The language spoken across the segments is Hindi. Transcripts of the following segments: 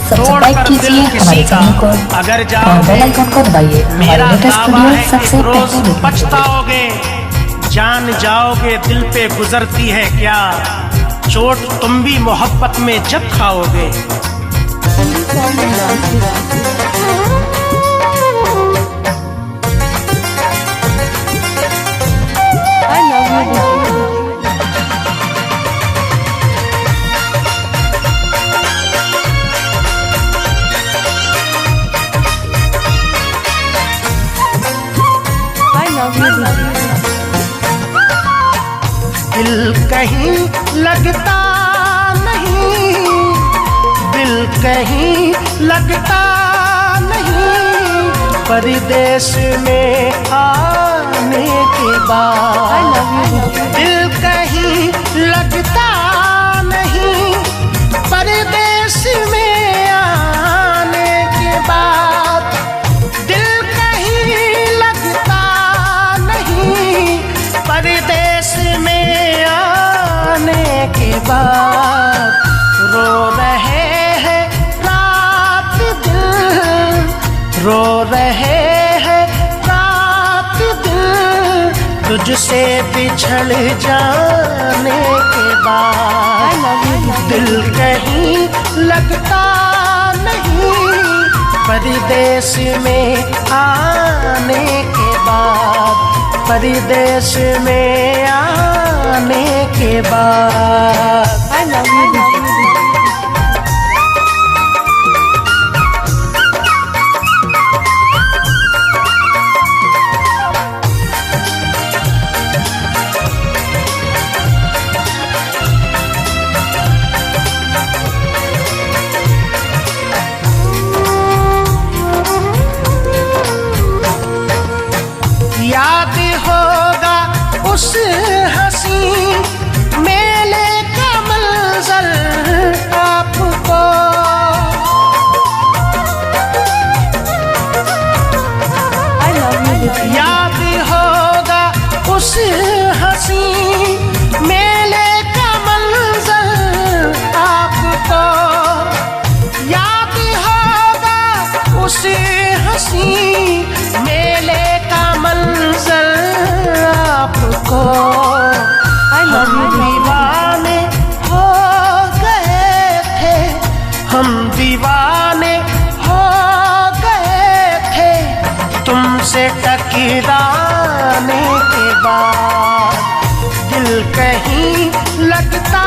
सब्सक्राइब कीजिए हमारे चैनल को अगर और बेल आइकन को दबाइए हमारे लेटेस्ट वीडियो सबसे पहले देखने के लिए। पछताओगे, जान जाओगे दिल पे गुजरती है क्या, चोट तुम भी मोहब्बत में जब खाओगे। दिल कहीं लगता नहीं, दिल कहीं लगता नहीं, परदेश में आने के बाद। दिल कहीं लगता नहीं, परदेश में आने के बाद। दिल कहीं लगता नहीं, परदेश में आने के बाद। रो रहे हैं रात दिन, रो रहे हैं रात दिन, तुझसे बिछड़ जाने के बाद। दिल कहीं लगता नहीं, परदेश में आने के बाद, परदेश में आने के बाद। याद होगा उस हंसी मेले का मंजर आपको, याद होगा उस हंसी मेले का मंजर आपको, याद होगा उस हंसी मेले का मंजर आपको। हम दीवाने हो गए थे, हम दीवाने हो गए थे, तुमसे टकराने के बाद। दिल कहीं लगता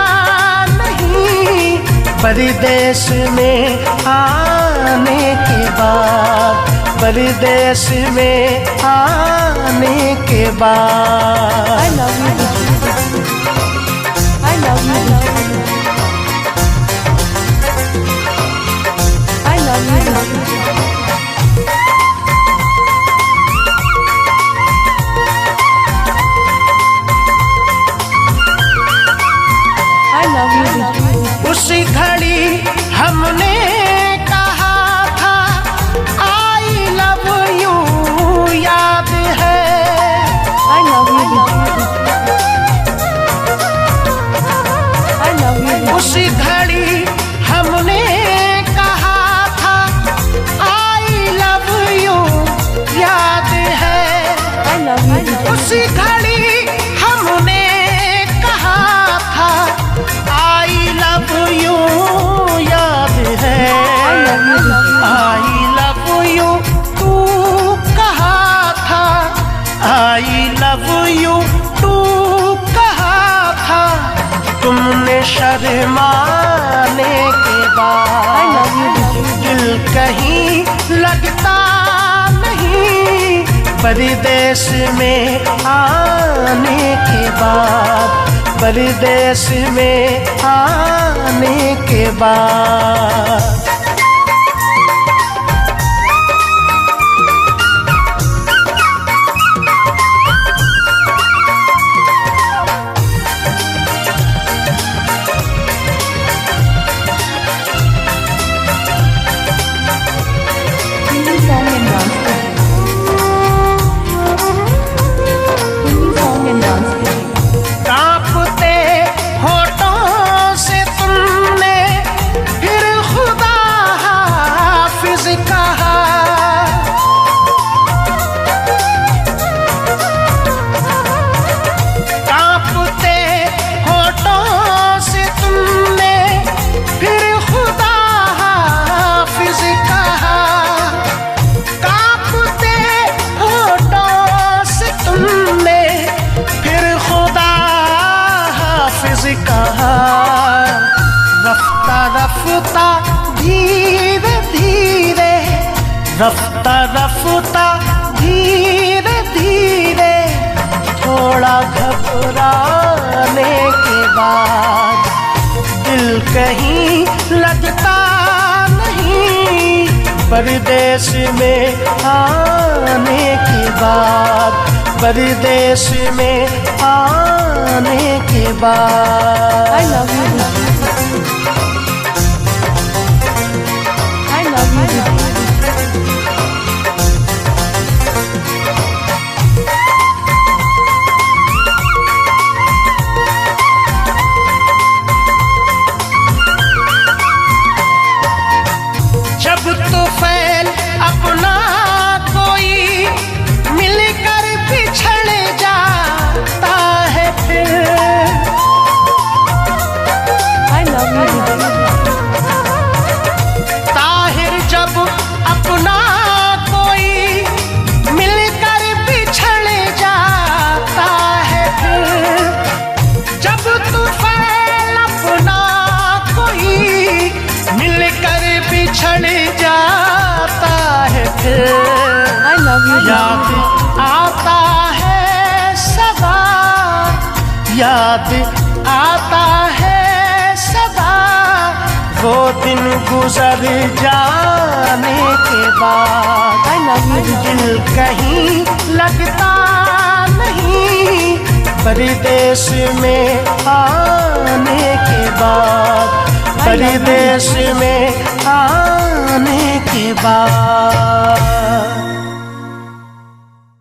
नहीं, परदेश में आने के बाद, परदेश में आने के बाद। उस घड़ी हमने कहा था आई लव यू, याद है। उस घड़ी हमने कहा था आई लव यू, याद है। उस घड़ी हमने कहा था आई लव यू, याद है। आई लव यू तू कहा था, आई लव यू तू कहा था, तुमने शर्माने के बाद। दिल कहीं लगता नहीं, परदेश में आने के बाद, परदेश में आने के बाद। कांपते होठों से तुमने फिर खुद रफ्ता धीरे धीरे, रफ्ता रफ्ता धीरे धीरे, थोड़ा घबराने के बाद दिल कहीं लगता नहीं, परदेश में आने के बाद, परदेश में आने के बाद। I love you didi, I love you didi। जब तूफान अपना कोई मिलकर बिछड़ जाता है फिर, I love you didi, Tahir जब अपना कोई मिलकर बिछड़ जाता है फिर, जब तूफान अपना कोई मिलकर बिछड़ जाता है फिर, I love you याद didi, आता है सदा, याद आता है सदा, वो दिन गुजर जाने के बाद। I love you didi, दिल कहीं लगता नहीं, परदेश में आने के बाद, परदेश में आने के बाद।